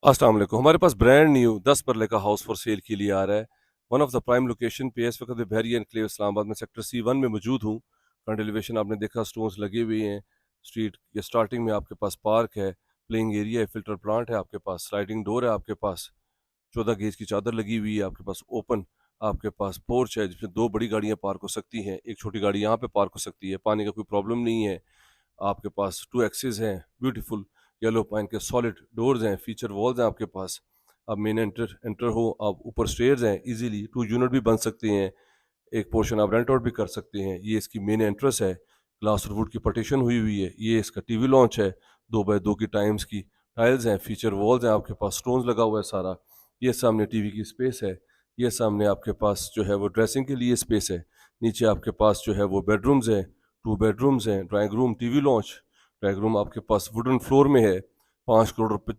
अस्सलाम वालेकुम। हमारे पास ब्रांड न्यू 10 मरले का हाउस फॉर सेल के लिए आ रहा है। One of the prime location पे इस वक्त बहरी एनक्लेव इस्लामाबाद में सेक्टर C1 में मौजूद हूँ। फ्रंट एलिवेशन आपने देखा, स्टोन्स लगे हुए हैं। स्ट्रीट के स्टार्टिंग में आपके पास पार्क है, प्लेइंग एरिया है, फिल्टर प्लांट है आपके पास, स्लाइडिंग डोर है आपके पास, 14 गेज की चादर लगी हुई है आपके पास, ओपन आपके पास पोर्च है जिसमें 2 बड़ी गाड़ियाँ पार्क हो सकती हैं, एक छोटी गाड़ी यहाँ पे पार्क हो सकती है। पानी का कोई प्रॉब्लम नहीं है। आपके पास 2 एक्सेस हैं, ब्यूटीफुल येलो पाइन के सॉलिड डोर्स हैं, फीचर वॉल्स हैं आपके पास। आप मेन एंटर हो, आप ऊपर स्टेयर्स हैं, इजीली 2 यूनिट भी बन सकते हैं। एक पोर्शन आप रेंट आउट भी कर सकते हैं। ये इसकी मेन एंट्रेंस है, ग्लास और वुड की पार्टीशन हुई हुई है। ये इसका टीवी लॉन्च है, 2x2 की टाइम्स की टाइल्स हैं, फीचर वॉल्स हैं आपके पास, स्टोन्स लगा हुआ है सारा। ये सामने टीवी की स्पेस है। ये सामने आपके पास जो है वो ड्रेसिंग के लिए स्पेस है। नीचे आपके पास जो है वो बेडरूम्स हैं, 2 बेडरूम्स हैं, drawing room, TV launch. Drawing room आपके पास वुडन फ्लोर में है। 5 करोड़ रुपए